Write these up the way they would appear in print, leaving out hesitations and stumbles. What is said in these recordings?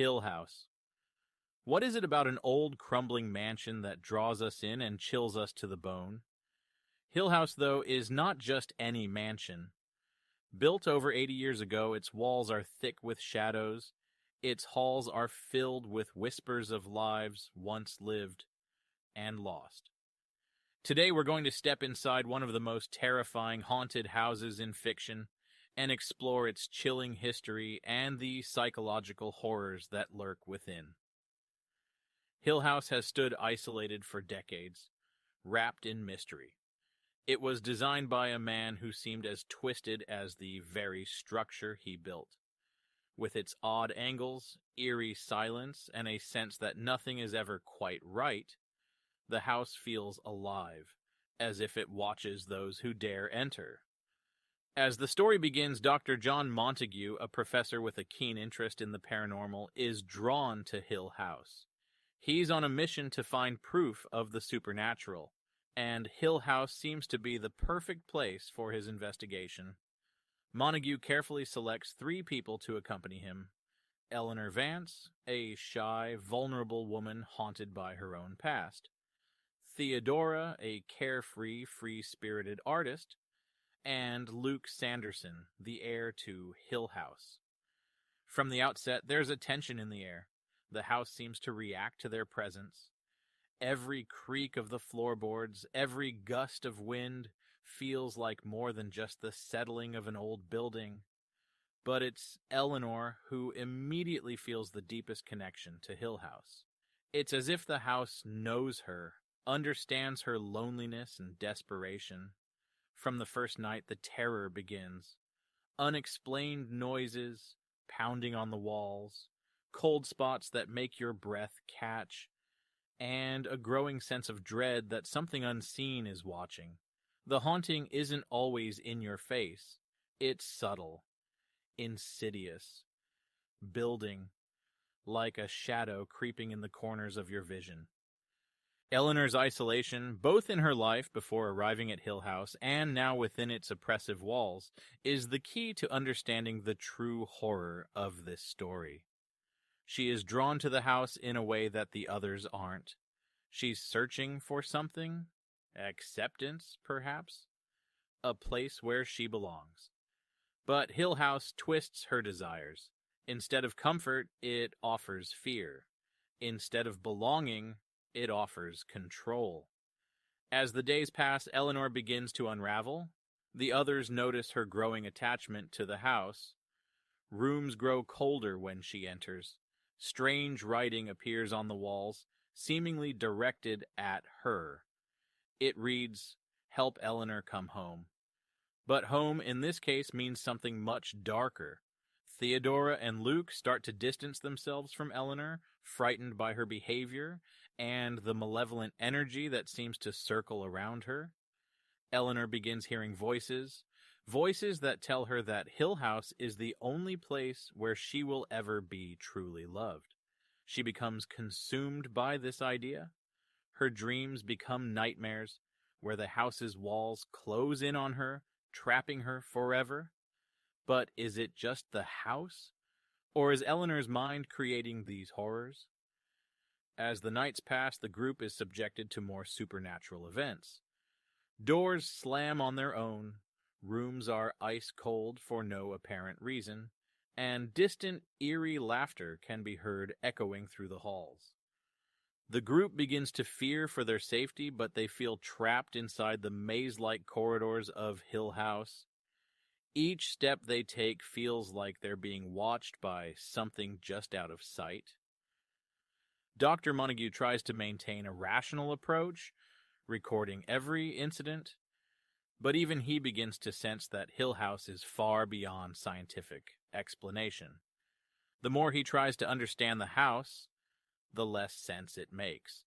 Hill House. What is it about an old, crumbling mansion that draws us in and chills us to the bone? Hill House, though, is not just any mansion. Built over 80 years ago, its walls are thick with shadows. Its halls are filled with whispers of lives once lived and lost. Today we're going to step inside one of the most terrifying haunted houses in fiction and explore its chilling history and the psychological horrors that lurk within. Hill House has stood isolated for decades, wrapped in mystery. It was designed by a man who seemed as twisted as the very structure he built. With its odd angles, eerie silence, and a sense that nothing is ever quite right, the house feels alive, as if it watches those who dare enter. As the story begins, Dr. John Montague, a professor with a keen interest in the paranormal, is drawn to Hill House. He's on a mission to find proof of the supernatural, and Hill House seems to be the perfect place for his investigation. Montague carefully selects 3 people to accompany him: Eleanor Vance, a shy, vulnerable woman haunted by her own past; Theodora, a carefree, free-spirited artist; and Luke Sanderson, the heir to Hill House. From the outset, there's a tension in the air. The house seems to react to their presence. Every creak of the floorboards, every gust of wind feels like more than just the settling of an old building. But it's Eleanor who immediately feels the deepest connection to Hill House. It's as if the house knows her, understands her loneliness and desperation. From the first night, the terror begins. Unexplained noises, pounding on the walls, cold spots that make your breath catch, and a growing sense of dread that something unseen is watching. The haunting isn't always in your face. It's subtle, insidious, building, like a shadow creeping in the corners of your vision. Eleanor's isolation, both in her life before arriving at Hill House and now within its oppressive walls, is the key to understanding the true horror of this story. She is drawn to the house in a way that the others aren't. She's searching for something, acceptance, perhaps, a place where she belongs. But Hill House twists her desires. Instead of comfort, it offers fear. Instead of belonging, it offers control. As the days pass, Eleanor begins to unravel. The others notice her growing attachment to the house. Rooms grow colder when she enters. Strange writing appears on the walls, seemingly directed at her. It reads, "Help Eleanor come home." But home in this case means something much darker. Theodora and Luke start to distance themselves from Eleanor, frightened by her behavior and the malevolent energy that seems to circle around her. Eleanor begins hearing voices that tell her that Hill House is the only place where she will ever be truly loved. She becomes consumed by this idea. Her dreams become nightmares, where the house's walls close in on her, trapping her forever. But is it just the house? Or is Eleanor's mind creating these horrors? As the nights pass, the group is subjected to more supernatural events. Doors slam on their own, rooms are ice cold for no apparent reason, and distant, eerie laughter can be heard echoing through the halls. The group begins to fear for their safety, but they feel trapped inside the maze-like corridors of Hill House. Each step they take feels like they're being watched by something just out of sight. Dr. Montague tries to maintain a rational approach, recording every incident, but even he begins to sense that Hill House is far beyond scientific explanation. The more he tries to understand the house, the less sense it makes.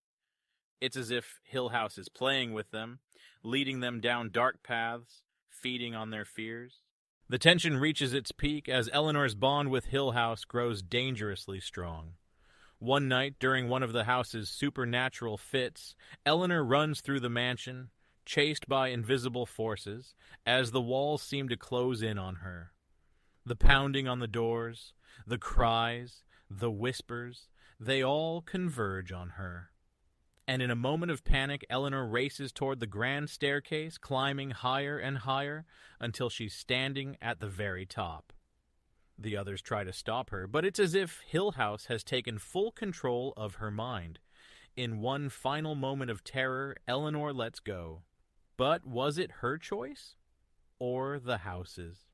It's as if Hill House is playing with them, leading them down dark paths, feeding on their fears. The tension reaches its peak as Eleanor's bond with Hill House grows dangerously strong. One night, during one of the house's supernatural fits, Eleanor runs through the mansion, chased by invisible forces, as the walls seem to close in on her. The pounding on the doors, the cries, the whispers, they all converge on her. And in a moment of panic, Eleanor races toward the grand staircase, climbing higher and higher until she's standing at the very top. The others try to stop her, but it's as if Hill House has taken full control of her mind. In one final moment of terror, Eleanor lets go. But was it her choice? Or the house's?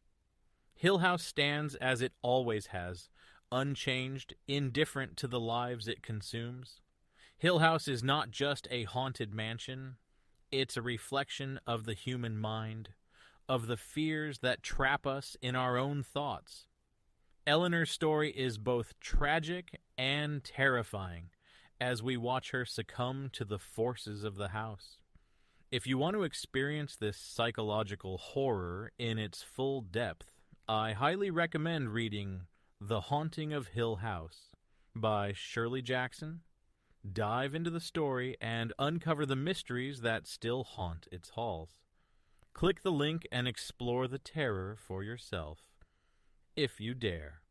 Hill House stands as it always has, unchanged, indifferent to the lives it consumes. Hill House is not just a haunted mansion. It's a reflection of the human mind, of the fears that trap us in our own thoughts. Eleanor's story is both tragic and terrifying as we watch her succumb to the forces of the house. If you want to experience this psychological horror in its full depth, I highly recommend reading The Haunting of Hill House by Shirley Jackson. Dive into the story and uncover the mysteries that still haunt its halls. Click the link and explore the terror for yourself, if you dare.